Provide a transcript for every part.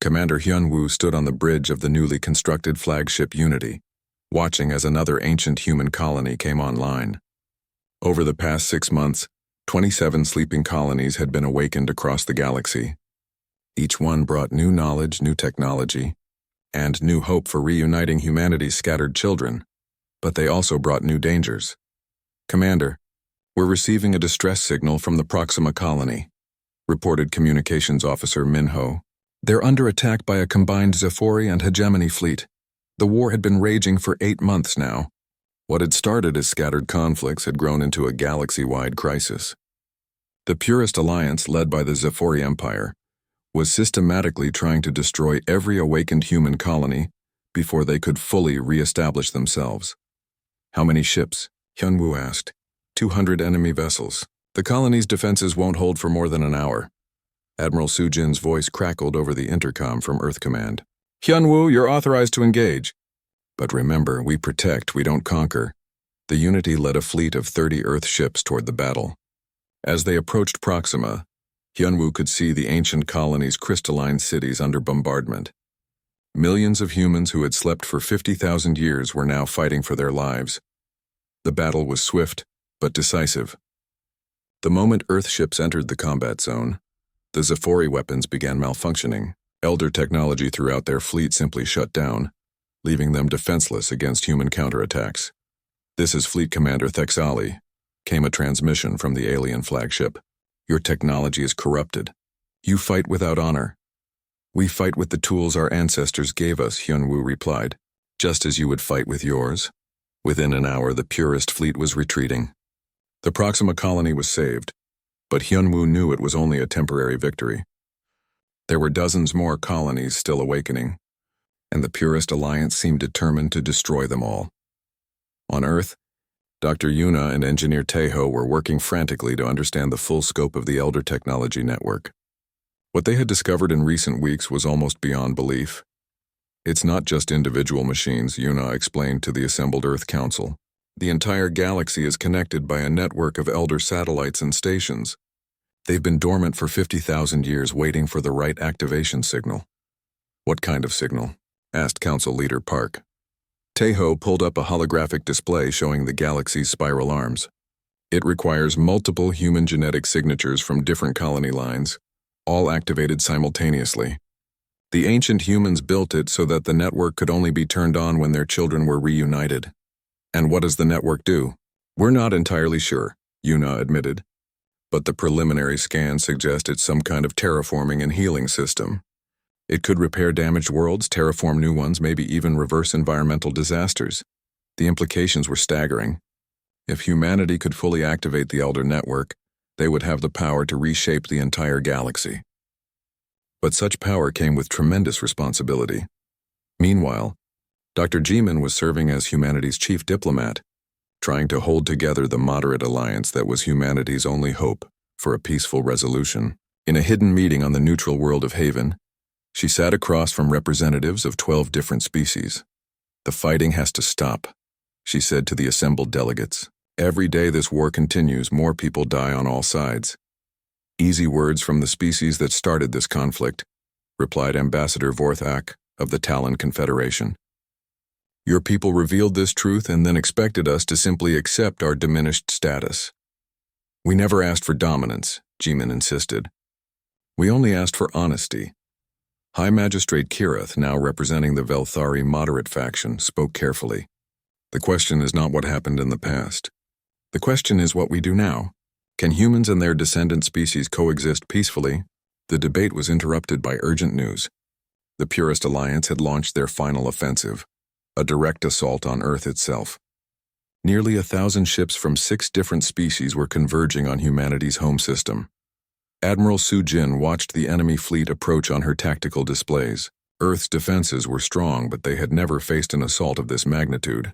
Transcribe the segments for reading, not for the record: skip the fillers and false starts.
Commander Hyun-woo stood on the bridge of the newly constructed flagship Unity, watching as another ancient human colony came online. Over the past 6 months, 27 sleeping colonies had been awakened across the galaxy. Each one brought new knowledge, new technology, and new hope for reuniting humanity's scattered children, but they also brought new dangers. Commander, we're receiving a distress signal from the Proxima colony, reported Communications Officer Min-ho. They're under attack by a combined Zephori and Hegemony fleet. The war had been raging for 8 months now. What had started as scattered conflicts had grown into a galaxy-wide crisis. The Purist Alliance, led by the Zephori Empire, was systematically trying to destroy every awakened human colony before they could fully re-establish themselves. How many ships? Hyun-woo asked. 200 enemy vessels. The colony's defenses won't hold for more than an hour. Admiral Soo-jin's voice crackled over the intercom from Earth Command. Hyun-woo, you're authorized to engage. But remember, we protect, we don't conquer. The Unity led a fleet of 30 Earth ships toward the battle. As they approached Proxima, Hyun-woo could see the ancient colony's crystalline cities under bombardment. Millions of humans who had slept for 50,000 years were now fighting for their lives. The battle was swift, but decisive. The moment Earth ships entered the combat zone, the Zephori weapons began malfunctioning. Elder technology throughout their fleet simply shut down, leaving them defenseless against human counterattacks. This is Fleet Commander Thexali, came a transmission from the alien flagship. Your technology is corrupted. You fight without honor. We fight with the tools our ancestors gave us, Hyun-woo replied, just as you would fight with yours. Within an hour, the Purist fleet was retreating. The Proxima colony was saved, but Hyun-woo knew it was only a temporary victory. There were dozens more colonies still awakening, and the Purist Alliance seemed determined to destroy them all. On Earth, Dr. Yuna and Engineer Taeho were working frantically to understand the full scope of the Elder Technology Network. What they had discovered in recent weeks was almost beyond belief. It's not just individual machines, Yuna explained to the assembled Earth Council. The entire galaxy is connected by a network of Elder satellites and stations. They've been dormant for 50,000 years waiting for the right activation signal. What kind of signal? Asked Council Leader Park. Taeho pulled up a holographic display showing the galaxy's spiral arms. It requires multiple human genetic signatures from different colony lines, all activated simultaneously. The ancient humans built it so that the network could only be turned on when their children were reunited. And what does the network do? We're not entirely sure, Yuna admitted. But the preliminary scans suggest it's some kind of terraforming and healing system. It could repair damaged worlds, terraform new ones, maybe even reverse environmental disasters. The implications were staggering. If humanity could fully activate the Elder Network, they would have the power to reshape the entire galaxy. But such power came with tremendous responsibility. Meanwhile, Dr. Jimin was serving as humanity's chief diplomat, trying to hold together the moderate alliance that was humanity's only hope for a peaceful resolution. In a hidden meeting on the neutral world of Haven, she sat across from representatives of 12 different species. The fighting has to stop, she said to the assembled delegates. Every day this war continues, more people die on all sides. Easy words from the species that started this conflict, replied Ambassador Vorthak of the Talon Confederation. Your people revealed this truth and then expected us to simply accept our diminished status. We never asked for dominance, Jimin insisted. We only asked for honesty. High Magistrate Kirith, now representing the Velthari moderate faction, spoke carefully. The question is not what happened in the past. The question is what we do now. Can humans and their descendant species coexist peacefully? The debate was interrupted by urgent news. The Purist Alliance had launched their final offensive, a direct assault on Earth itself. Nearly 1,000 ships from 6 different species were converging on humanity's home system. Admiral Soo-jin watched the enemy fleet approach on her tactical displays. Earth's defenses were strong, but they had never faced an assault of this magnitude.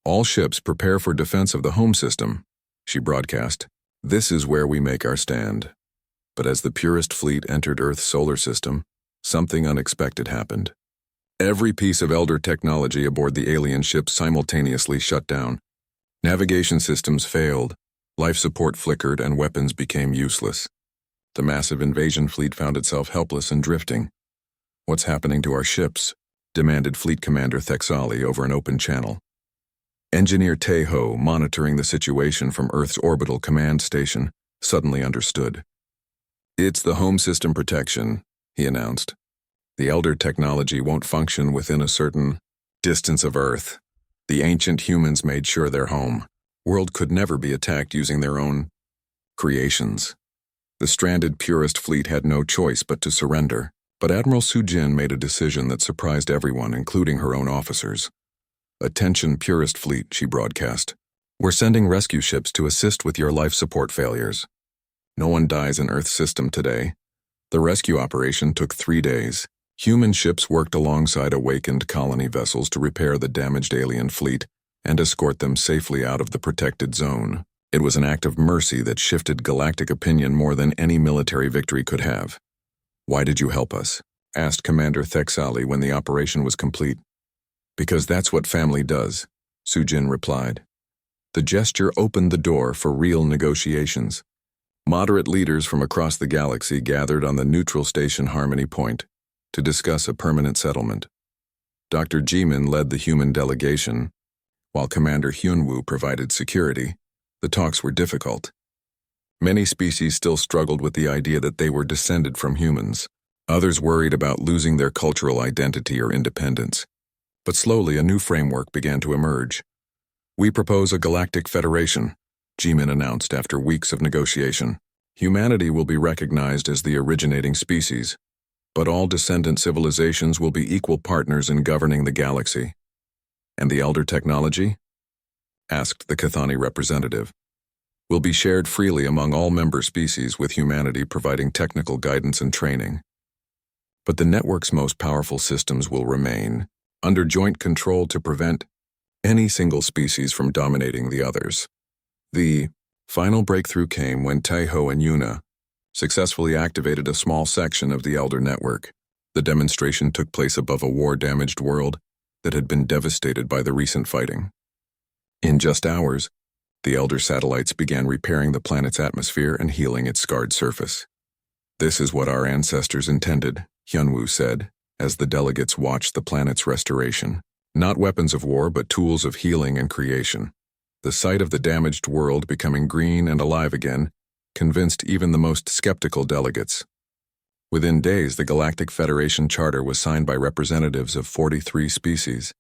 All ships prepare for defense of the home system, she broadcast. This is where we make our stand. But as the Purist fleet entered Earth's solar system, something unexpected happened. Every piece of Elder technology aboard the alien ships simultaneously shut down. Navigation systems failed, life support flickered, and weapons became useless. The massive invasion fleet found itself helpless and drifting. What's happening to our ships? Demanded Fleet Commander Thexali over an open channel. Engineer Teho, monitoring the situation from Earth's orbital command station, suddenly understood. It's the home system protection, he announced. The Elder technology won't function within a certain distance of Earth. The ancient humans made sure their home world could never be attacked using their own creations. The stranded Purist fleet had no choice but to surrender, but Admiral Sujin made a decision that surprised everyone, including her own officers. Attention Purist fleet, she broadcast. We're sending rescue ships to assist with your life support failures. No one dies in Earth's system today. The rescue operation took 3 days. Human ships worked alongside awakened colony vessels to repair the damaged alien fleet and escort them safely out of the protected zone. It was an act of mercy that shifted galactic opinion more than any military victory could have. Why did you help us? Asked Commander Thexali when the operation was complete. Because that's what family does, Sujin replied. The gesture opened the door for real negotiations. Moderate leaders from across the galaxy gathered on the neutral station Harmony Point to discuss a permanent settlement. Dr. Jimin led the human delegation, while Commander Hyunwoo provided security. The talks were difficult. Many species still struggled with the idea that they were descended from humans. Others worried about losing their cultural identity or independence. But slowly a new framework began to emerge. We propose a galactic federation, Jimin announced after weeks of negotiation. Humanity will be recognized as the originating species, but all descendant civilizations will be equal partners in governing the galaxy. And the Elder technology? Asked the Cathani representative. Will be shared freely among all member species, with humanity providing technical guidance and training. But the network's most powerful systems will remain under joint control to prevent any single species from dominating the others. The final breakthrough came when Teho and Yuna successfully activated a small section of the Elder network. The demonstration took place above a war-damaged world that had been devastated by the recent fighting. In just hours, the Elder satellites began repairing the planet's atmosphere and healing its scarred surface. This is what our ancestors intended, Hyunwoo said, as the delegates watched the planet's restoration. Not weapons of war, but tools of healing and creation. The sight of the damaged world becoming green and alive again convinced even the most skeptical delegates. Within days, the Galactic Federation Charter was signed by representatives of 43 species.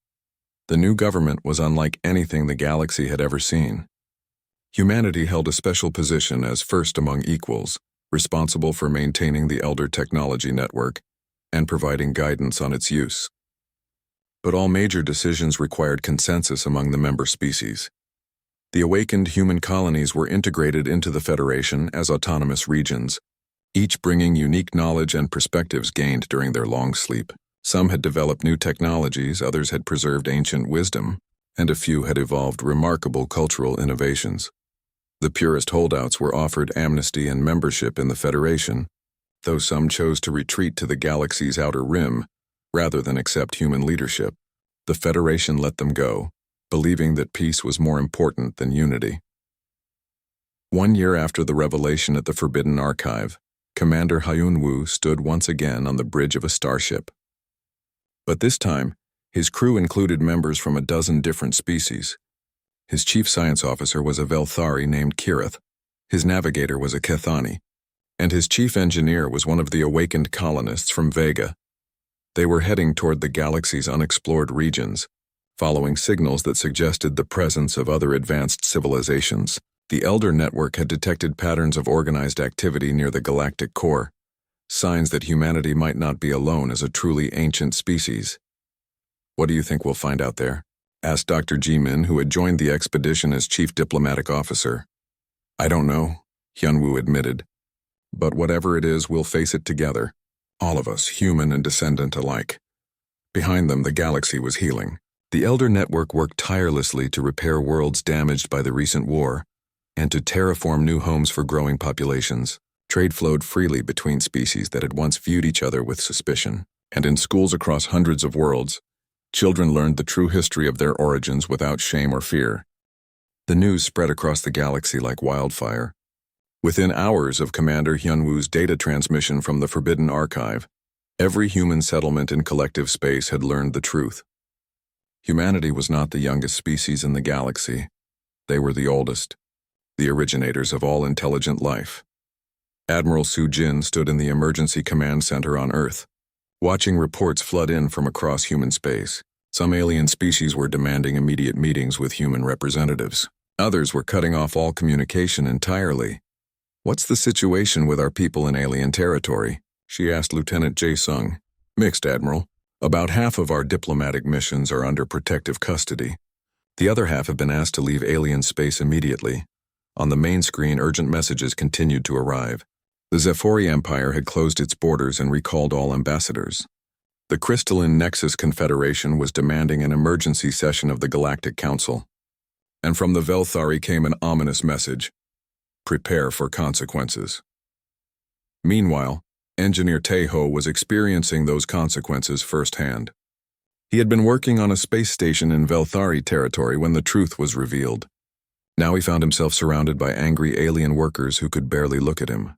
The new government was unlike anything the galaxy had ever seen. Humanity held a special position as first among equals, responsible for maintaining the Elder technology network and providing guidance on its use. But all major decisions required consensus among the member species. The awakened human colonies were integrated into the Federation as autonomous regions, each bringing unique knowledge and perspectives gained during their long sleep. Some had developed new technologies, others had preserved ancient wisdom, and a few had evolved remarkable cultural innovations. The purest holdouts were offered amnesty and membership in the Federation, though some chose to retreat to the galaxy's outer rim rather than accept human leadership. The Federation let them go, believing that peace was more important than unity. 1 year after the revelation at the Forbidden Archive, Commander Hyunwoo stood once again on the bridge of a starship. But this time, his crew included members from a dozen different species. His chief science officer was a Velthari named Kirith, his navigator was a Cathani, and his chief engineer was one of the awakened colonists from Vega. They were heading toward the galaxy's unexplored regions, following signals that suggested the presence of other advanced civilizations. The Elder network had detected patterns of organized activity near the galactic core, signs that humanity might not be alone as a truly ancient species. What do you think we'll find out there? Asked Dr. Jimin, who had joined the expedition as chief diplomatic officer. I don't know, Hyunwoo admitted. But whatever it is, we'll face it together. All of us, human and descendant alike. Behind them, the galaxy was healing. The Elder network worked tirelessly to repair worlds damaged by the recent war and to terraform new homes for growing populations. Trade flowed freely between species that had once viewed each other with suspicion. And in schools across hundreds of worlds, children learned the true history of their origins without shame or fear. The news spread across the galaxy like wildfire. Within hours of Commander Hyunwoo's data transmission from the Forbidden Archive, Every human settlement in collective space had learned the truth. Humanity was not the youngest species in the galaxy. They were the oldest, the originators of all intelligent life. Admiral Su-Jin stood in the emergency command center on Earth, watching reports flood in from across human space. Some alien species were demanding immediate meetings with human representatives. Others were cutting off all communication entirely. "What's the situation with our people in alien territory?" she asked Lieutenant Jae-sung. "Mixed, Admiral. About half of our diplomatic missions are under protective custody. The other half have been asked to leave alien space immediately." On the main screen, urgent messages continued to arrive. The Zephyri Empire had closed its borders and recalled all ambassadors. The Crystalline Nexus Confederation was demanding an emergency session of the Galactic Council. And from the Velthari came an ominous message: prepare for consequences. Meanwhile, Engineer Taeho was experiencing those consequences firsthand. He had been working on a space station in Velthari territory when the truth was revealed. Now he found himself surrounded by angry alien workers who could barely look at him.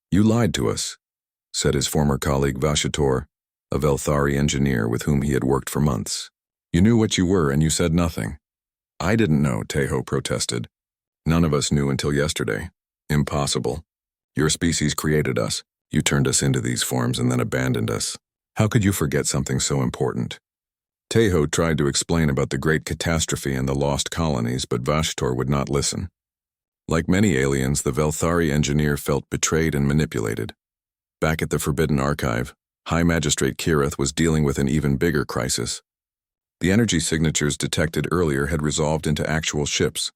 "You lied to us," said his former colleague Vashator, a Velthari engineer with whom he had worked for months. "You knew what you were and you said nothing." "I didn't know," Taeho protested. "None of us knew until yesterday." "Impossible. Your species created us. You turned us into these forms and then abandoned us. How could you forget something so important?" Taeho tried to explain about the great catastrophe and the lost colonies, but Vashtor would not listen. Like many aliens, the Velthari engineer felt betrayed and manipulated. Back at the Forbidden Archive, High Magistrate Kirith was dealing with an even bigger crisis. The energy signatures detected earlier had resolved into actual ships,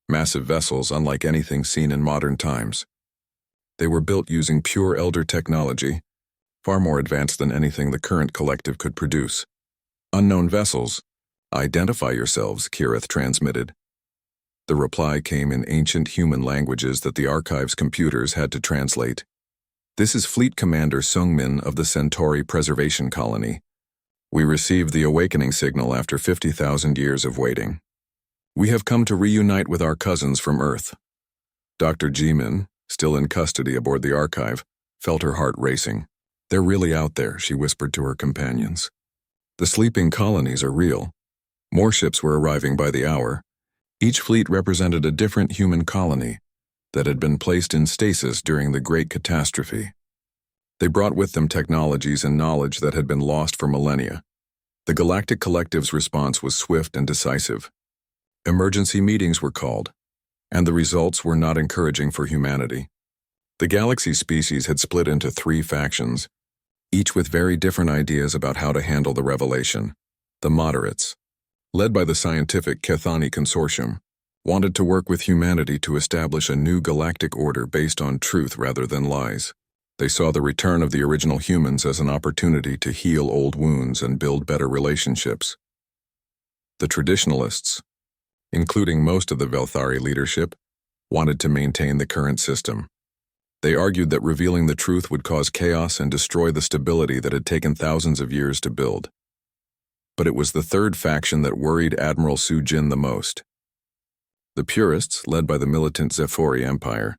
massive vessels unlike anything seen in modern times. They were built using pure Elder technology, far more advanced than anything the current collective could produce. "Unknown vessels, identify yourselves," Kirith transmitted. The reply came in ancient human languages that the Archive's computers had to translate. "This is Fleet Commander Sungmin of the Centauri Preservation Colony. We received the awakening signal after 50,000 years of waiting. We have come to reunite with our cousins from Earth." Dr. Jimin, still in custody aboard the Archive, felt her heart racing. "They're really out there," she whispered to her companions. "The sleeping colonies are real." More ships were arriving by the hour. Each fleet represented a different human colony that had been placed in stasis during the Great Catastrophe. They brought with them technologies and knowledge that had been lost for millennia. The Galactic Collective's response was swift and decisive. Emergency meetings were called, and the results were not encouraging for humanity. The galaxy species had split into 3 factions, each with very different ideas about how to handle the revelation. The moderates, led by the scientific Kethani Consortium, wanted to work with humanity to establish a new galactic order based on truth rather than lies. They saw the return of the original humans as an opportunity to heal old wounds and build better relationships. The traditionalists, including most of the Velthari leadership, wanted to maintain the current system. They argued that revealing the truth would cause chaos and destroy the stability that had taken thousands of years to build. But it was the third faction that worried Admiral Su-Jin the most. The purists, led by the militant Zephyri Empire,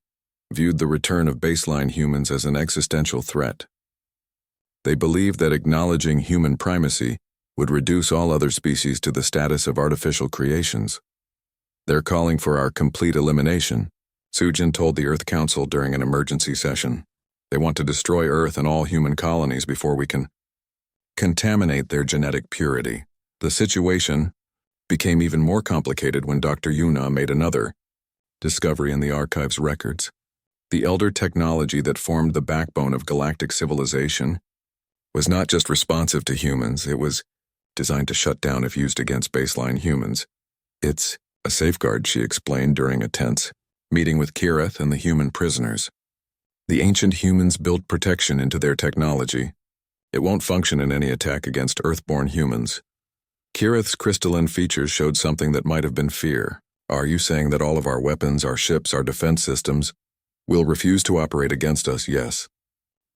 viewed the return of baseline humans as an existential threat. They believed that acknowledging human primacy would reduce all other species to the status of artificial creations. "They're calling for our complete elimination," Su-Jin told the Earth Council during an emergency session. "They want to destroy Earth and all human colonies before we can contaminate their genetic purity." The situation became even more complicated when Dr. Yuna made another discovery in the Archive's records. The Elder technology that formed the backbone of galactic civilization was not just responsive to humans, it was designed to shut down if used against baseline humans. "It's a safeguard," she explained during a tense meeting with Kirith and the human prisoners. "The ancient humans built protection into their technology. It won't function in any attack against Earthborn humans." Kirith's crystalline features showed something that might have been fear. "Are you saying that all of our weapons, our ships, our defense systems will refuse to operate against us?" "Yes,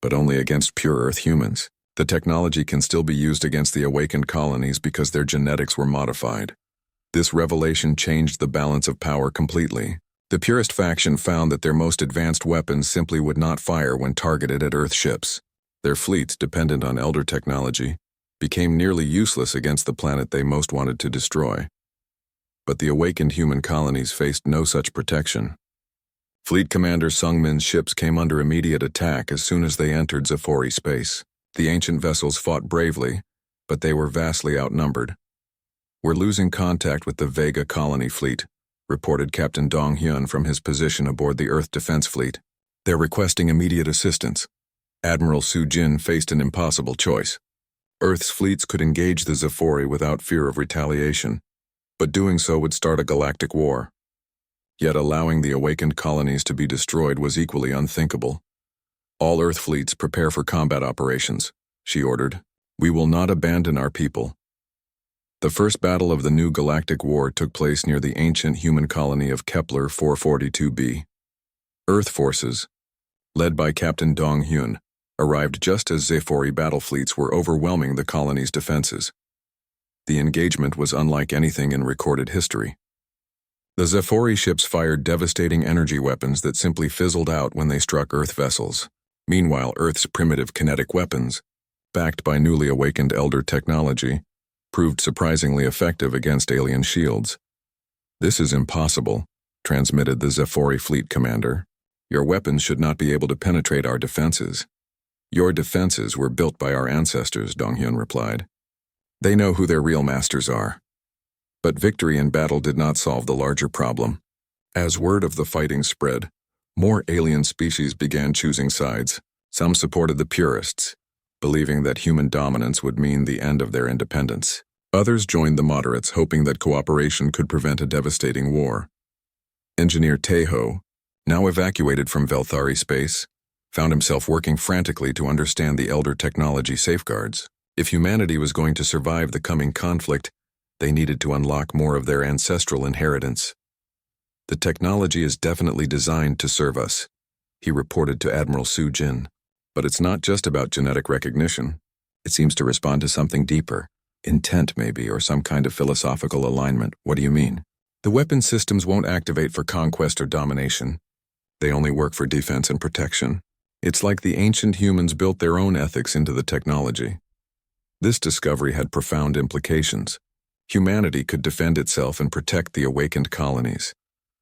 but only against pure Earth humans. The technology can still be used against the awakened colonies because their genetics were modified." This revelation changed the balance of power completely. The purist faction found that their most advanced weapons simply would not fire when targeted at Earth ships. Their fleets, dependent on elder technology, became nearly useless against the planet they most wanted to destroy. But the awakened human colonies faced no such protection. Fleet Commander Sungmin's ships came under immediate attack as soon as they entered Zafori space. The ancient vessels fought bravely, but they were vastly outnumbered. "We're losing contact with the Vega colony fleet," reported Captain Dong Hyun from his position aboard the Earth Defense Fleet. "They're requesting immediate assistance." Admiral Su Jin faced an impossible choice. Earth's fleets could engage the Zafori without fear of retaliation, but doing so would start a galactic war. Yet allowing the awakened colonies to be destroyed was equally unthinkable. "All Earth fleets prepare for combat operations," she ordered. "We will not abandon our people." The first battle of the new galactic war took place near the ancient human colony of Kepler 442b. Earth forces, led by Captain Dong Hyun, arrived just as Zafori battle fleets were overwhelming the colony's defenses. The engagement was unlike anything in recorded history. The Zafori ships fired devastating energy weapons that simply fizzled out when they struck Earth vessels. Meanwhile, Earth's primitive kinetic weapons, backed by newly awakened elder technology, proved surprisingly effective against alien shields. "This is impossible," transmitted the Zafori fleet commander. "Your weapons should not be able to penetrate our defenses." "Your defenses were built by our ancestors," Donghyun replied. "They know who their real masters are." But victory in battle did not solve the larger problem. As word of the fighting spread, more alien species began choosing sides. Some supported the purists, believing that human dominance would mean the end of their independence. Others joined the moderates, hoping that cooperation could prevent a devastating war. Engineer Taeho, now evacuated from Velthari space, found himself working frantically to understand the elder technology safeguards. If humanity was going to survive the coming conflict, they needed to unlock more of their ancestral inheritance. "The technology is definitely designed to serve us," he reported to Admiral Su Jin. "But it's not just about genetic recognition. It seems to respond to something deeper. Intent, maybe, or some kind of philosophical alignment." "What do you mean?" "The weapon systems won't activate for conquest or domination. They only work for defense and protection. It's like the ancient humans built their own ethics into the technology." This discovery had profound implications. Humanity could defend itself and protect the awakened colonies,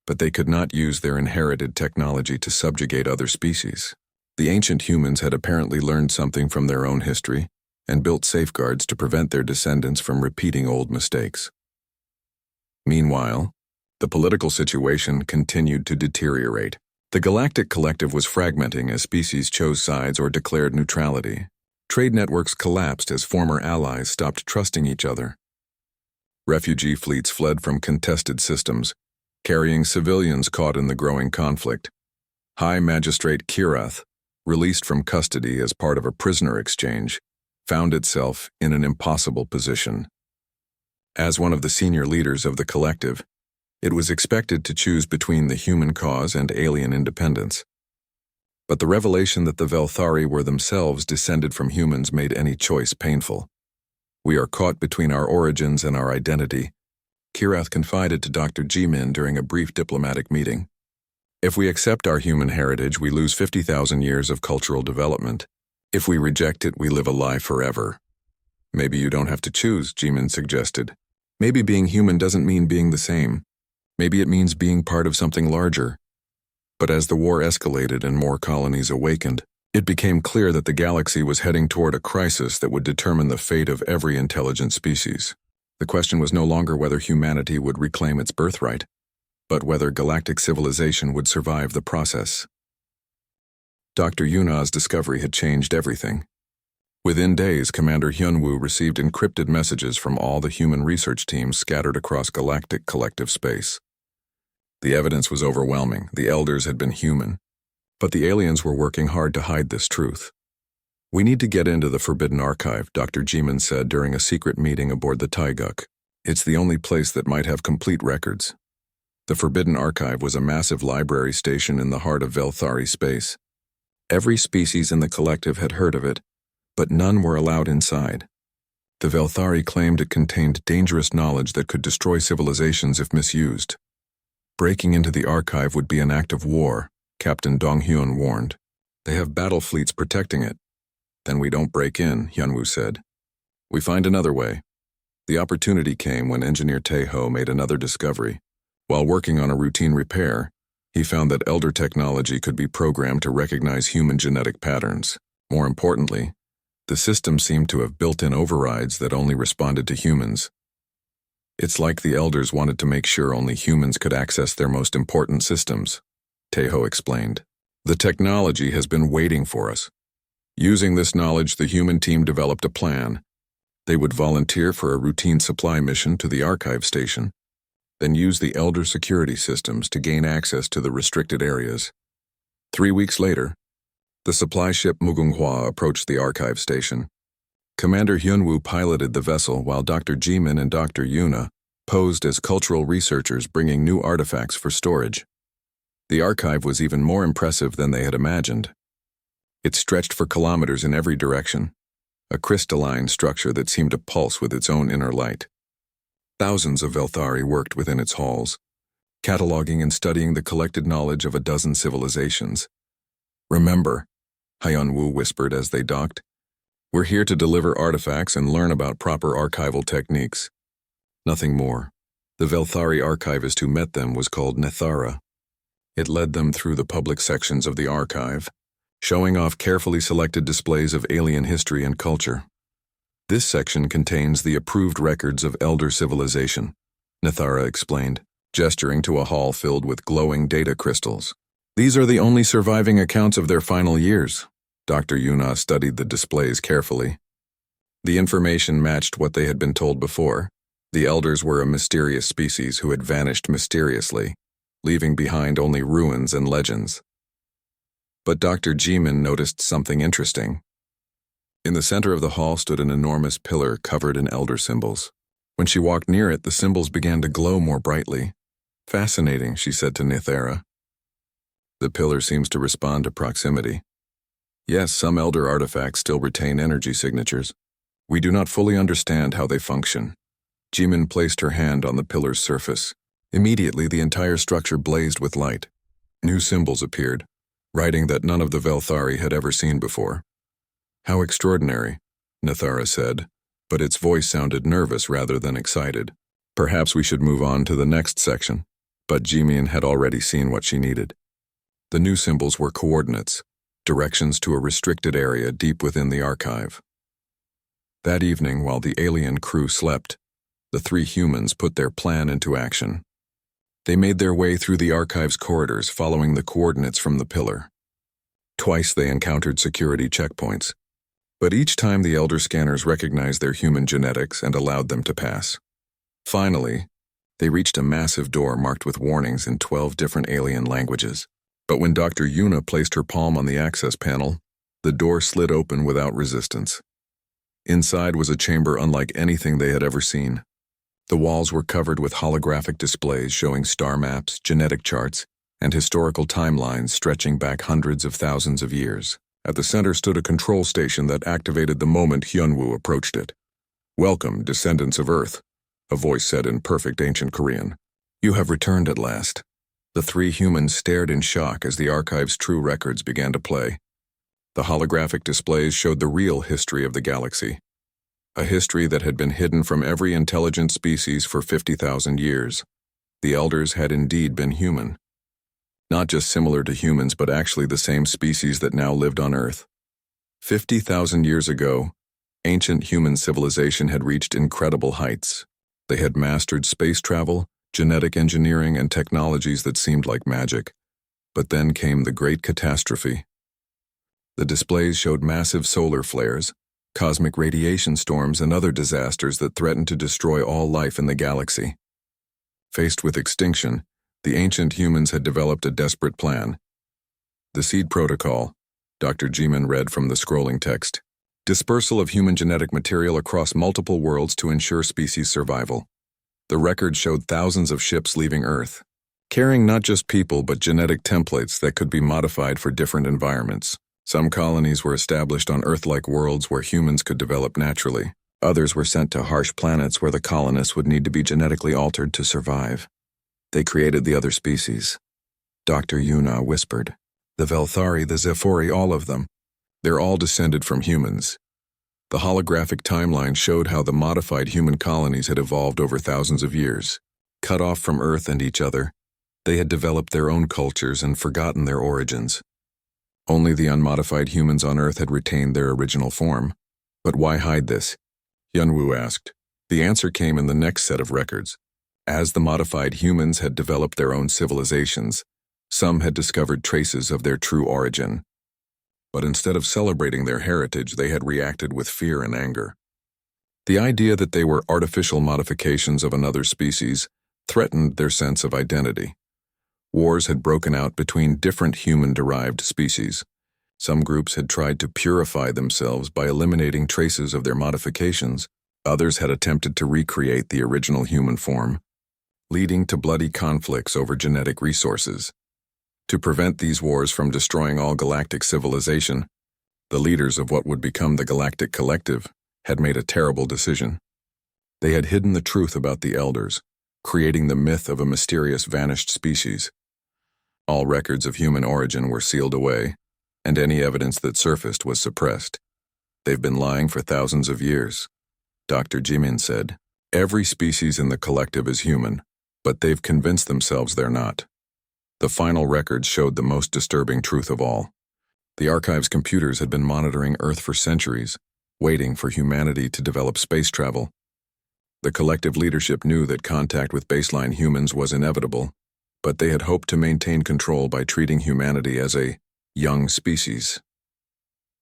but they could not use their inherited technology to subjugate other species. The ancient humans had apparently learned something from their own history and built safeguards to prevent their descendants from repeating old mistakes. Meanwhile, the political situation continued to deteriorate. The Galactic Collective was fragmenting as species chose sides or declared neutrality. Trade networks collapsed as former allies stopped trusting each other. Refugee fleets fled from contested systems, carrying civilians caught in the growing conflict. High Magistrate Kirath, released from custody as part of a prisoner exchange, found itself in an impossible position. As one of the senior leaders of the collective, it was expected to choose between the human cause and alien independence. But the revelation that the Velthari were themselves descended from humans made any choice painful. "We are caught between our origins and our identity," Kirath confided to Dr. Jimin during a brief diplomatic meeting. "If we accept our human heritage, we lose 50,000 years of cultural development. If we reject it, we live a lie forever." "Maybe you don't have to choose," Jimin suggested. "Maybe being human doesn't mean being the same. Maybe it means being part of something larger." But as the war escalated and more colonies awakened, it became clear that the galaxy was heading toward a crisis that would determine the fate of every intelligent species. The question was no longer whether humanity would reclaim its birthright, but whether galactic civilization would survive the process. Dr. Yuna's discovery had changed everything. Within days, Commander Hyunwoo received encrypted messages from all the human research teams scattered across galactic collective space. The evidence was overwhelming. The elders had been human, but the aliens were working hard to hide this truth. "We need to get into the Forbidden Archive," Dr. Jimin said during a secret meeting aboard the Taeguk. "It's the only place that might have complete records." The Forbidden Archive was a massive library station in the heart of Velthari space. Every species in the collective had heard of it, but none were allowed inside. The Velthari claimed it contained dangerous knowledge that could destroy civilizations if misused. Breaking into the archive would be an act of war, Captain Dong Hyun warned. "They have battle fleets protecting it." Then we don't break in, Hyunwoo said. We find another way. The opportunity came when engineer Tae-ho made another discovery. While working on a routine repair, he found that elder technology could be programmed to recognize human genetic patterns. More importantly, the system seemed to have built-in overrides that only responded to humans. It's like the elders wanted to make sure only humans could access their most important systems, Tae-ho explained. The technology has been waiting for us. Using this knowledge, the human team developed a plan. They would volunteer for a routine supply mission to the archive station, then use the elder security systems to gain access to the restricted areas. 3 weeks later, the supply ship Mugunghwa approached the archive station. Commander Hyunwoo piloted the vessel while Dr. Jimin and Dr. Yuna posed as cultural researchers bringing new artifacts for storage. The archive was even more impressive than they had imagined. It stretched for kilometers in every direction, a crystalline structure that seemed to pulse with its own inner light. Thousands of Velthari worked within its halls, cataloging and studying the collected knowledge of a dozen civilizations. Remember, Hyunwoo whispered as they docked, we're here to deliver artifacts and learn about proper archival techniques. Nothing more. The Velthari archivist who met them was called Nethara. It led them through the public sections of the archive, showing off carefully selected displays of alien history and culture. This section contains the approved records of elder civilization, Nethara explained, gesturing to a hall filled with glowing data crystals. These are the only surviving accounts of their final years. Dr. Yuna studied the displays carefully. The information matched what they had been told before. The elders were a mysterious species who had vanished mysteriously, leaving behind only ruins and legends. But Dr. Jimin noticed something interesting. In the center of the hall stood an enormous pillar covered in elder symbols. When she walked near it, the symbols began to glow more brightly. Fascinating, she said to Nethara. The pillar seems to respond to proximity. Yes, some elder artifacts still retain energy signatures. We do not fully understand how they function. Jimin placed her hand on the pillar's surface. Immediately, the entire structure blazed with light. New symbols appeared, writing that none of the Velthari had ever seen before. How extraordinary, Nethara said, but its voice sounded nervous rather than excited. Perhaps we should move on to the next section, but Jimin had already seen what she needed. The new symbols were coordinates, directions to a restricted area deep within the archive. That evening, while the alien crew slept, the 3 humans put their plan into action. They made their way through the archive's corridors following the coordinates from the pillar. Twice they encountered security checkpoints, but each time the elder scanners recognized their human genetics and allowed them to pass. Finally, they reached a massive door marked with warnings in 12 different alien languages. But when Dr. Yuna placed her palm on the access panel, the door slid open without resistance. Inside was a chamber unlike anything they had ever seen. The walls were covered with holographic displays showing star maps, genetic charts, and historical timelines stretching back hundreds of thousands of years. At the center stood a control station that activated the moment Hyunwoo approached it. "Welcome, descendants of Earth," a voice said in perfect ancient Korean. "You have returned at last." The 3 humans stared in shock as the archive's true records began to play. The holographic displays showed the real history of the galaxy, a history that had been hidden from every intelligent species for 50,000 years. The elders had indeed been human. Not just similar to humans, but actually the same species that now lived on Earth. 50,000 years ago, ancient human civilization had reached incredible heights. They had mastered space travel, genetic engineering, and technologies that seemed like magic. But then came the great catastrophe. The displays showed massive solar flares, cosmic radiation storms, and other disasters that threatened to destroy all life in the galaxy. Faced with extinction, the ancient humans had developed a desperate plan. The Seed Protocol, Dr. Jimin read from the scrolling text. Dispersal of human genetic material across multiple worlds to ensure species survival. The record showed thousands of ships leaving Earth, carrying not just people but genetic templates that could be modified for different environments. Some colonies were established on Earth-like worlds where humans could develop naturally. Others were sent to harsh planets where the colonists would need to be genetically altered to survive. They created the other species. Dr. Yuna whispered. The Velthari, the Zephori, all of them. They're all descended from humans. The holographic timeline showed how the modified human colonies had evolved over thousands of years. Cut off from Earth and each other, they had developed their own cultures and forgotten their origins. Only the unmodified humans on Earth had retained their original form. But why hide this? Hyunwoo asked. The answer came in the next set of records. As the modified humans had developed their own civilizations, some had discovered traces of their true origin. But instead of celebrating their heritage, they had reacted with fear and anger. The idea that they were artificial modifications of another species threatened their sense of identity. Wars had broken out between different human-derived species. Some groups had tried to purify themselves by eliminating traces of their modifications. Others had attempted to recreate the original human form, leading to bloody conflicts over genetic resources. To prevent these wars from destroying all galactic civilization, the leaders of what would become the Galactic Collective had made a terrible decision. They had hidden the truth about the Elders, creating the myth of a mysterious vanished species. All records of human origin were sealed away, and any evidence that surfaced was suppressed. They've been lying for thousands of years, Dr. Jimin said. Every species in the collective is human, but they've convinced themselves they're not. The final records showed the most disturbing truth of all. The archive's computers had been monitoring Earth for centuries, waiting for humanity to develop space travel. The collective leadership knew that contact with baseline humans was inevitable, but they had hoped to maintain control by treating humanity as a young species.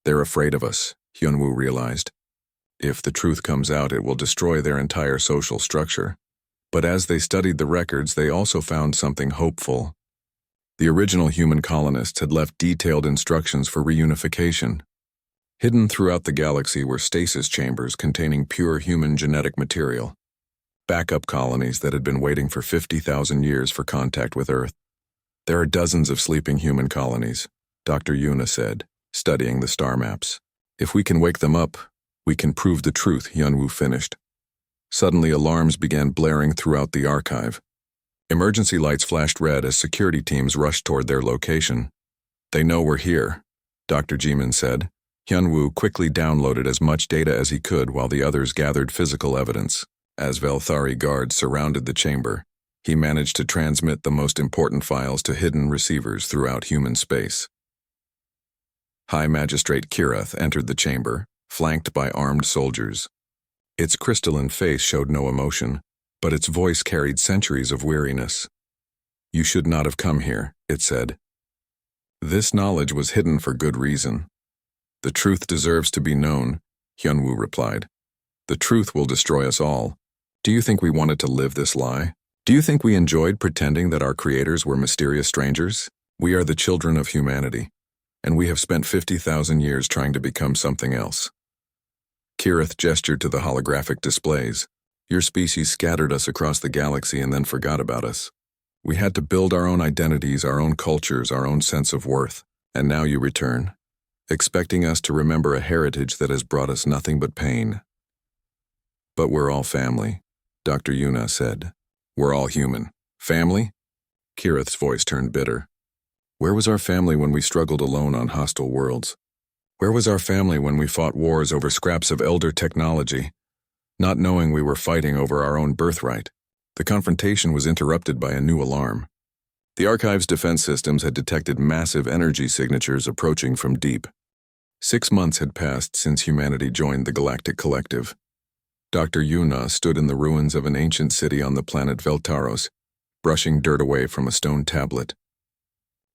They're afraid of us, Hyunwoo realized. If the truth comes out, it will destroy their entire social structure. But as they studied the records, they also found something hopeful. The original human colonists had left detailed instructions for reunification. Hidden throughout the galaxy were stasis chambers containing pure human genetic material. Backup colonies that had been waiting for 50,000 years for contact with Earth. There are dozens of sleeping human colonies, Dr. Yuna said, studying the star maps. If we can wake them up, we can prove the truth, Hyunwoo finished. Suddenly, alarms began blaring throughout the archive. Emergency lights flashed red as security teams rushed toward their location. They know we're here, Dr. Jimin said. Hyunwoo quickly downloaded as much data as he could while the others gathered physical evidence. As Velthari guards surrounded the chamber, he managed to transmit the most important files to hidden receivers throughout human space. High Magistrate Kirath entered the chamber, flanked by armed soldiers. Its crystalline face showed no emotion, but its voice carried centuries of weariness. You should not have come here, it said. This knowledge was hidden for good reason. The truth deserves to be known, Hyunwoo replied. The truth will destroy us all. Do you think we wanted to live this lie? Do you think we enjoyed pretending that our creators were mysterious strangers? We are the children of humanity, and we have spent 50,000 years trying to become something else. Kirath gestured to the holographic displays. Your species scattered us across the galaxy and then forgot about us. We had to build our own identities, our own cultures, our own sense of worth, and now you return, expecting us to remember a heritage that has brought us nothing but pain. But we're all family, Dr. Yuna said. We're all human. Family? Kirath's voice turned bitter. Where was our family when we struggled alone on hostile worlds? Where was our family when we fought wars over scraps of elder technology, not knowing we were fighting over our own birthright? The confrontation was interrupted by a new alarm. The archive's defense systems had detected massive energy signatures approaching from deep. 6 months had passed since humanity joined the Galactic Collective. Dr. Yuna stood in the ruins of an ancient city on the planet Veltaros, brushing dirt away from a stone tablet.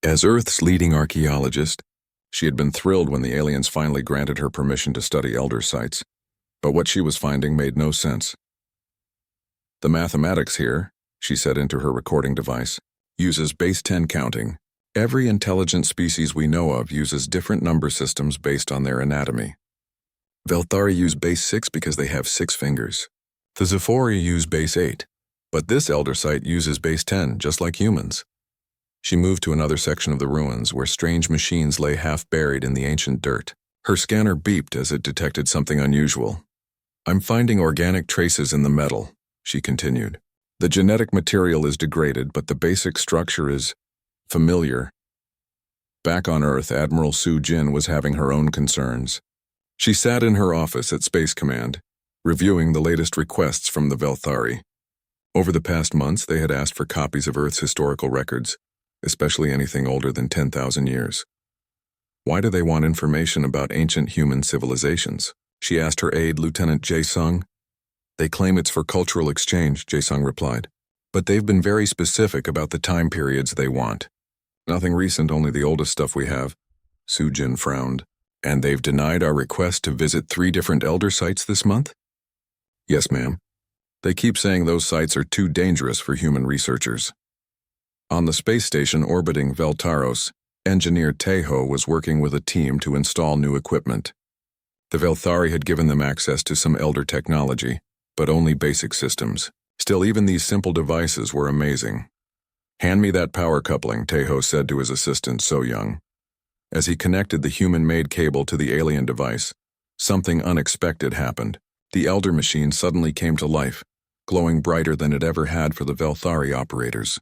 As Earth's leading archaeologist, she had been thrilled when the aliens finally granted her permission to study elder sites, but what she was finding made no sense. The mathematics here, she said into her recording device, uses base 10 counting. Every intelligent species we know of uses different number systems based on their anatomy. Velthari use base 6 because they have 6 fingers. The Zephori use base 8, but this elder site uses base 10, just like humans. She moved to another section of the ruins where strange machines lay half buried in the ancient dirt. Her scanner beeped as it detected something unusual. I'm finding organic traces in the metal, she continued. The genetic material is degraded, but the basic structure is familiar. Back on Earth, Admiral Su Jin was having her own concerns. She sat in her office at Space Command, reviewing the latest requests from the Velthari. Over the past months, they had asked for copies of Earth's historical records, especially anything older than 10,000 years. Why do they want information about ancient human civilizations? She asked her aide, Lieutenant Jae-sung. They claim it's for cultural exchange, Jae-sung replied. But they've been very specific about the time periods they want. Nothing recent, only the oldest stuff we have. Su Jin frowned. And they've denied our request to visit 3 different elder sites this month? Yes, ma'am. They keep saying those sites are too dangerous for human researchers. On the space station orbiting Veltaros, engineer Taeho was working with a team to install new equipment. The Velthari had given them access to some elder technology, but only basic systems. Still, even these simple devices were amazing. Hand me that power coupling, Taeho said to his assistant So-young. As he connected the human-made cable to the alien device, something unexpected happened. The elder machine suddenly came to life, glowing brighter than it ever had for the Velthari operators.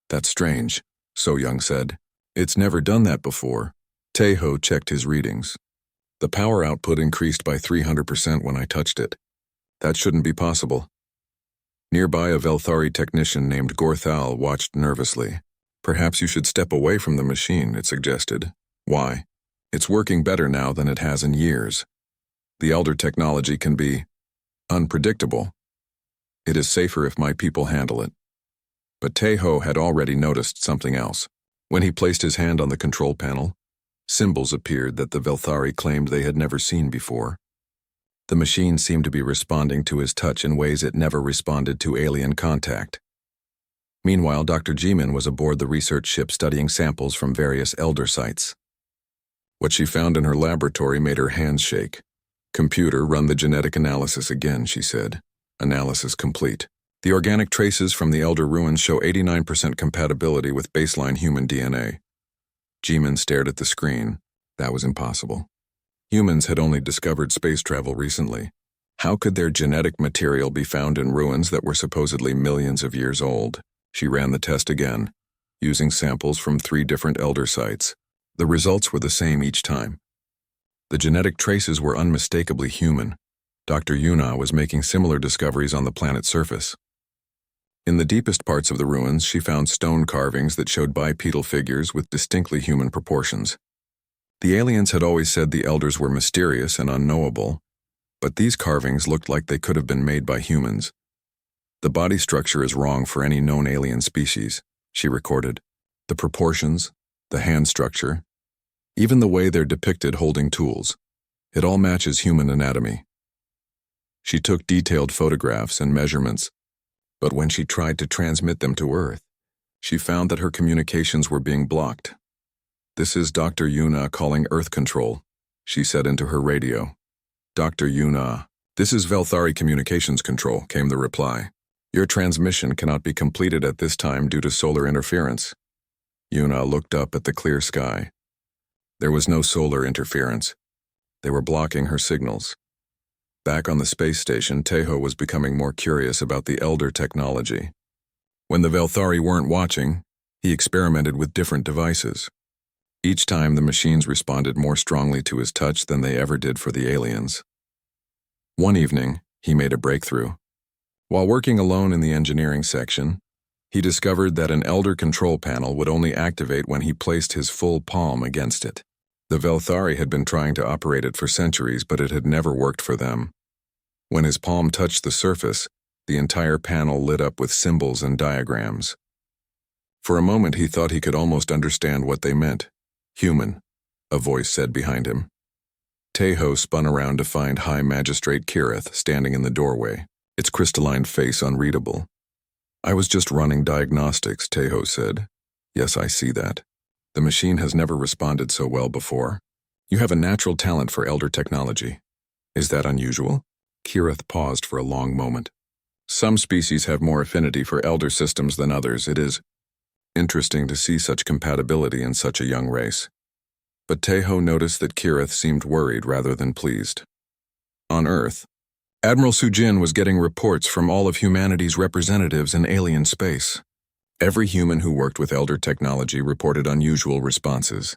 That's strange, So-young said. It's never done that before. Taeho checked his readings. The power output increased by 300% when I touched it. That shouldn't be possible. Nearby, a Velthari technician named Gorthal watched nervously. Perhaps you should step away from the machine, it suggested. Why? It's working better now than it has in years. The elder technology can be unpredictable. It is safer if my people handle it. But Taeho had already noticed something else. When he placed his hand on the control panel, symbols appeared that the Velthari claimed they had never seen before. The machine seemed to be responding to his touch in ways it never responded to alien contact. Meanwhile, Dr. Jimin was aboard the research ship studying samples from various elder sites. What she found in her laboratory made her hands shake. Computer, run the genetic analysis again, she said. Analysis complete. The organic traces from the elder ruins show 89% compatibility with baseline human DNA. Jimin stared at the screen. That was impossible. Humans had only discovered space travel recently. How could their genetic material be found in ruins that were supposedly millions of years old? She ran the test again, using samples from 3 different elder sites. The results were the same each time. The genetic traces were unmistakably human. Dr. Yuna was making similar discoveries on the planet's surface. In the deepest parts of the ruins, she found stone carvings that showed bipedal figures with distinctly human proportions. The aliens had always said the elders were mysterious and unknowable, but these carvings looked like they could have been made by humans. The body structure is wrong for any known alien species, she recorded. The proportions, the hand structure, even the way they're depicted holding tools. It all matches human anatomy. She took detailed photographs and measurements, but when she tried to transmit them to Earth, she found that her communications were being blocked. This is Dr. Yuna calling Earth Control, she said into her radio. Dr. Yuna, this is Velthari Communications Control, came the reply. Your transmission cannot be completed at this time due to solar interference. Yuna looked up at the clear sky. There was no solar interference. They were blocking her signals. Back on the space station, Taeho was becoming more curious about the elder technology. When the Velthari weren't watching, he experimented with different devices. Each time, the machines responded more strongly to his touch than they ever did for the aliens. One evening, he made a breakthrough. While working alone in the engineering section, he discovered that an elder control panel would only activate when he placed his full palm against it. The Velthari had been trying to operate it for centuries, but it had never worked for them. When his palm touched the surface, the entire panel lit up with symbols and diagrams. For a moment, he thought he could almost understand what they meant. Human, a voice said behind him. Taeho spun around to find High Magistrate Kirith standing in the doorway, its crystalline face unreadable. I was just running diagnostics, Taeho said. Yes, I see that. The machine has never responded so well before. You have a natural talent for elder technology. Is that unusual? Kirith paused for a long moment. Some species have more affinity for elder systems than others. It is interesting to see such compatibility in such a young race. But Taeho noticed that Kirith seemed worried rather than pleased. On Earth, Admiral Sujin was getting reports from all of humanity's representatives in alien space. Every human who worked with elder technology reported unusual responses.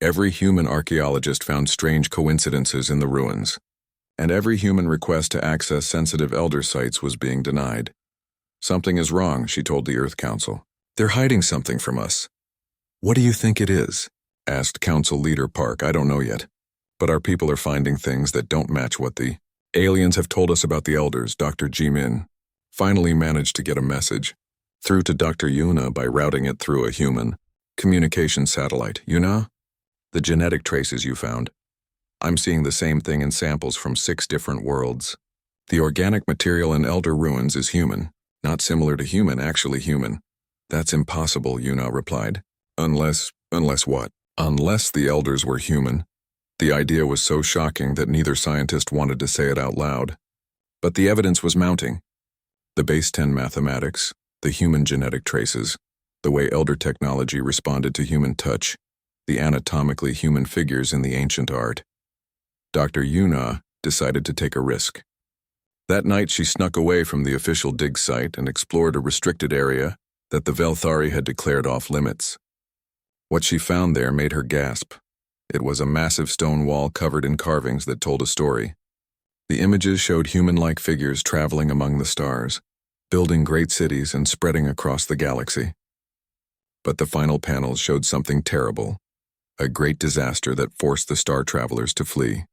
Every human archaeologist found strange coincidences in the ruins, and every human request to access sensitive elder sites was being denied. Something is wrong, she told the Earth Council. They're hiding something from us. What do you think it is? Asked Council Leader Park. I don't know yet, but our people are finding things that don't match what the aliens have told us about the elders. Dr. Jimin finally managed to get a message through to Dr. Yuna by routing it through a human communication satellite. Yuna, the genetic traces you found. I'm seeing the same thing in samples from 6 different worlds. The organic material in elder ruins is human, not similar to human, actually human. That's impossible, Yuna replied. Unless what? Unless the elders were human. The idea was so shocking that neither scientist wanted to say it out loud. But the evidence was mounting. The base 10 mathematics, the human genetic traces, the way elder technology responded to human touch, the anatomically human figures in the ancient art. Dr. Yuna decided to take a risk. That night she snuck away from the official dig site and explored a restricted area that the Velthari had declared off limits. What she found there made her gasp. It was a massive stone wall covered in carvings that told a story. The images showed human-like figures traveling among the stars, building great cities and spreading across the galaxy. But the final panels showed something terrible, a great disaster that forced the star travelers to flee.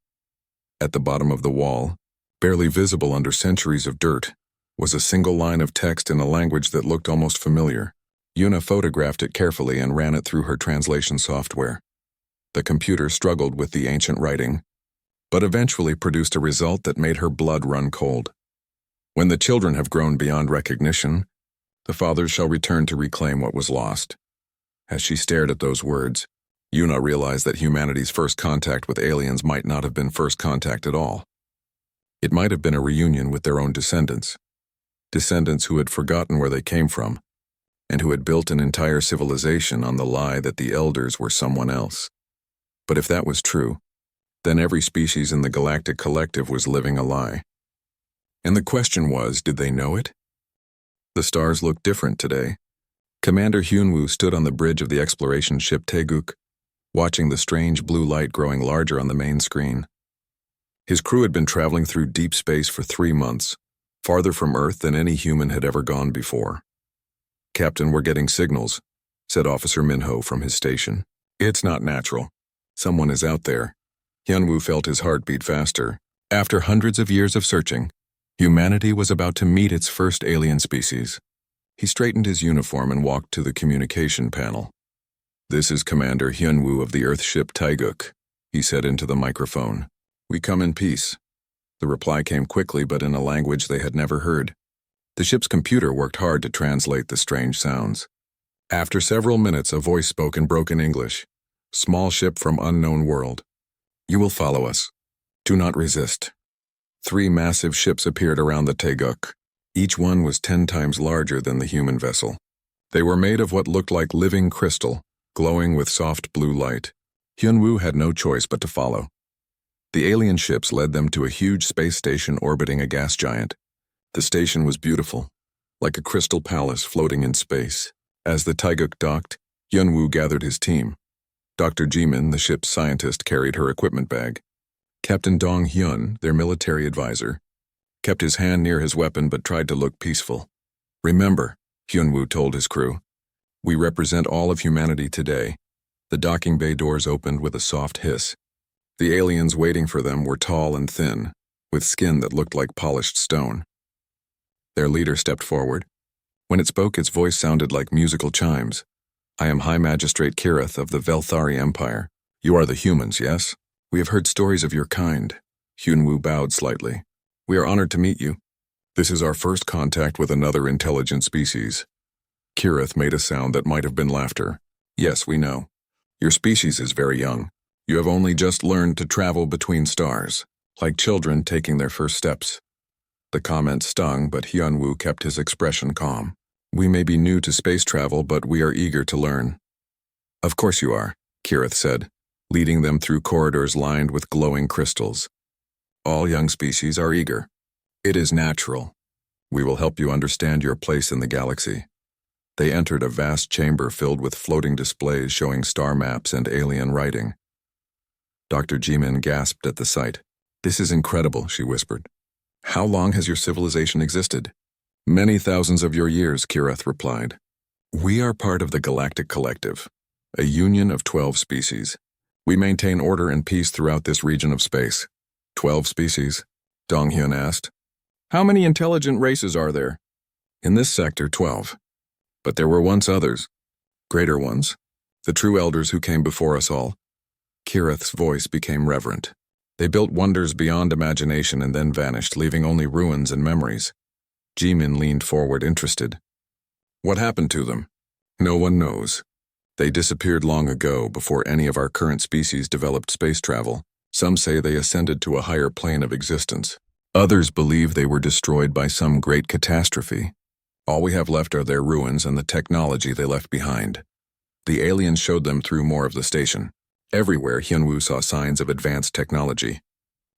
At the bottom of the wall, barely visible under centuries of dirt, was a single line of text in a language that looked almost familiar. Yuna photographed it carefully and ran it through her translation software. The computer struggled with the ancient writing, but eventually produced a result that made her blood run cold. When the children have grown beyond recognition, the fathers shall return to reclaim what was lost. As she stared at those words, Yuna realized that humanity's first contact with aliens might not have been first contact at all. It might have been a reunion with their own descendants who had forgotten where they came from, and who had built an entire civilization on the lie that the elders were someone else. But if that was true, then every species in the Galactic Collective was living a lie. And the question was, did they know it? The stars looked different today. Commander Hyunwoo stood on the bridge of the exploration ship Taeguk, watching the strange blue light growing larger on the main screen. His crew had been traveling through deep space for 3 months, farther from Earth than any human had ever gone before. Captain, we're getting signals, said Officer Minho from his station. It's not natural. Someone is out there. Hyunwoo felt his heart beat faster. After hundreds of years of searching, humanity was about to meet its first alien species. He straightened his uniform and walked to the communication panel. This is Commander Hyunwoo of the Earthship Taeguk, he said into the microphone. We come in peace. The reply came quickly, but in a language they had never heard. The ship's computer worked hard to translate the strange sounds. After several minutes, a voice spoke in broken English. Small ship from unknown world. You will follow us. Do not resist. 3 massive ships appeared around the Taeguk. Each one was 10 times larger than the human vessel. They were made of what looked like living crystal, glowing with soft blue light. Hyunwoo had no choice but to follow. The alien ships led them to a huge space station orbiting a gas giant. The station was beautiful, like a crystal palace floating in space. As the Taeguk docked, Hyunwoo gathered his team. Dr. Jimin, the ship's scientist, carried her equipment bag. Captain Dong Hyun, their military advisor, kept his hand near his weapon but tried to look peaceful. Remember, Hyunwoo told his crew, we represent all of humanity today. The docking bay doors opened with a soft hiss. The aliens waiting for them were tall and thin, with skin that looked like polished stone. Their leader stepped forward. When it spoke, its voice sounded like musical chimes. I am High Magistrate Kirith of the Velthari Empire. You are the humans, yes? We have heard stories of your kind. Hyunwoo bowed slightly. We are honored to meet you. This is our first contact with another intelligent species. Kirith made a sound that might have been laughter. Yes, we know. Your species is very young. You have only just learned to travel between stars, like children taking their first steps. The comment stung, but Hyunwoo kept his expression calm. We may be new to space travel, but we are eager to learn. Of course you are, Kirith said, leading them through corridors lined with glowing crystals. All young species are eager. It is natural. We will help you understand your place in the galaxy. They entered a vast chamber filled with floating displays showing star maps and alien writing. Dr. Jimin gasped at the sight. "This is incredible," she whispered. "How long has your civilization existed?" "Many thousands of your years," Kireth replied. "We are part of the Galactic Collective, a union of 12 species. We maintain order and peace throughout this region of space." 12 species? Donghyun asked. "How many intelligent races are there?" "In this sector, 12. But there were once others, greater ones, the true elders who came before us all." Kireth's voice became reverent. "They built wonders beyond imagination and then vanished, leaving only ruins and memories." Jimin leaned forward, interested. "What happened to them?" "No one knows. They disappeared long ago, before any of our current species developed space travel. Some say they ascended to a higher plane of existence. Others believe they were destroyed by some great catastrophe. All we have left are their ruins and the technology they left behind." The aliens showed them through more of the station. Everywhere, Hyunwoo saw signs of advanced technology.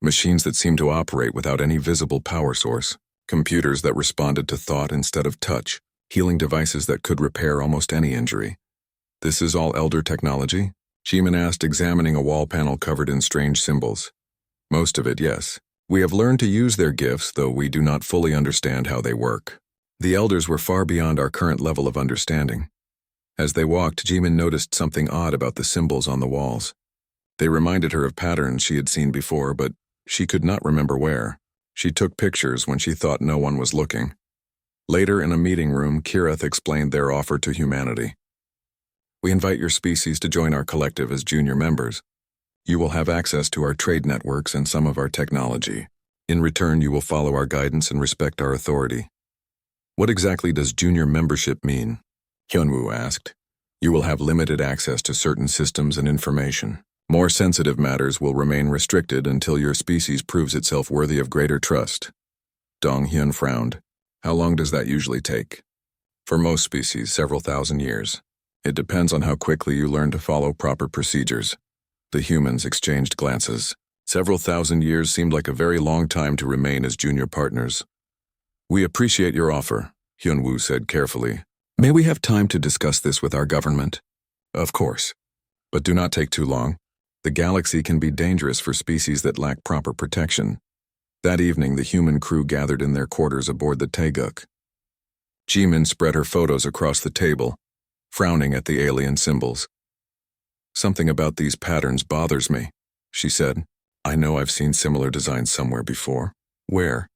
Machines that seemed to operate without any visible power source. Computers that responded to thought instead of touch. Healing devices that could repair almost any injury. "This is all elder technology?" Jimin asked, examining a wall panel covered in strange symbols. "Most of it, yes. We have learned to use their gifts, though we do not fully understand how they work. The elders were far beyond our current level of understanding." As they walked, Jimin noticed something odd about the symbols on the walls. They reminded her of patterns she had seen before, but she could not remember where. She took pictures when she thought no one was looking. Later, in a meeting room, Kireth explained their offer to humanity. "We invite your species to join our collective as junior members. You will have access to our trade networks and some of our technology. In return, you will follow our guidance and respect our authority." "What exactly does junior membership mean?" Hyunwoo asked. "You will have limited access to certain systems and information. More sensitive matters will remain restricted until your species proves itself worthy of greater trust." Donghyun frowned. "How long does that usually take?" "For most species, several thousand years. It depends on how quickly you learn to follow proper procedures." The humans exchanged glances. Several thousand years seemed like a very long time to remain as junior partners. "We appreciate your offer," Hyunwoo said carefully. "May we have time to discuss this with our government?" "Of course. But do not take too long. The galaxy can be dangerous for species that lack proper protection." That evening, the human crew gathered in their quarters aboard the Taeguk. Jimin spread her photos across the table, frowning at the alien symbols. "Something about these patterns bothers me," she said. "I know I've seen similar designs somewhere before." "Where?"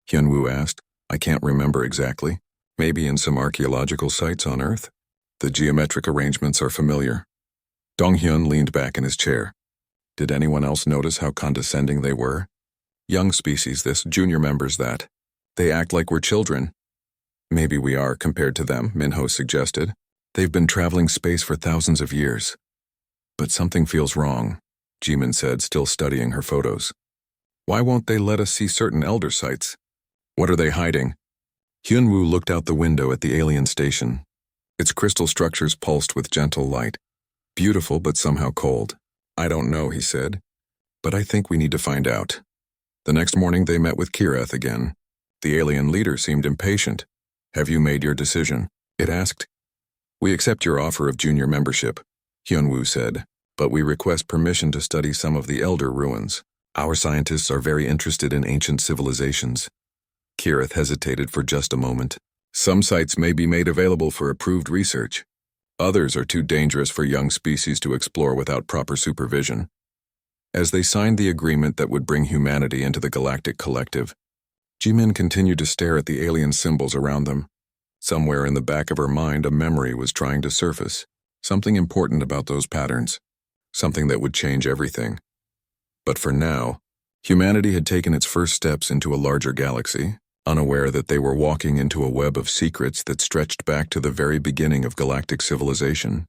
Hyunwoo asked. "I can't remember exactly. Maybe in some archaeological sites on Earth. The geometric arrangements are familiar." Donghyun leaned back in his chair. Did anyone else notice how condescending they were? "Young species this, junior members that. They act like we're children." "Maybe we are compared to them," Minho suggested. "They've been traveling space for thousands of years." "But something feels wrong," Jimin said, still studying her photos. "Why won't they let us see certain elder sites? What are they hiding?" Hyunwoo looked out the window at the alien station. Its crystal structures pulsed with gentle light. Beautiful, but somehow cold. "I don't know," he said. "But I think we need to find out." The next morning they met with Kireth again. The alien leader seemed impatient. "Have you made your decision?" it asked. "We accept your offer of junior membership," Hyunwoo said, "but we request permission to study some of the elder ruins. Our scientists are very interested in ancient civilizations." Kireth hesitated for just a moment. "Some sites may be made available for approved research. Others are too dangerous for young species to explore without proper supervision." As they signed the agreement that would bring humanity into the Galactic Collective, Jimin continued to stare at the alien symbols around them. Somewhere in the back of her mind, a memory was trying to surface. Something important about those patterns. Something that would change everything. But for now, humanity had taken its first steps into a larger galaxy, unaware that they were walking into a web of secrets that stretched back to the very beginning of galactic civilization.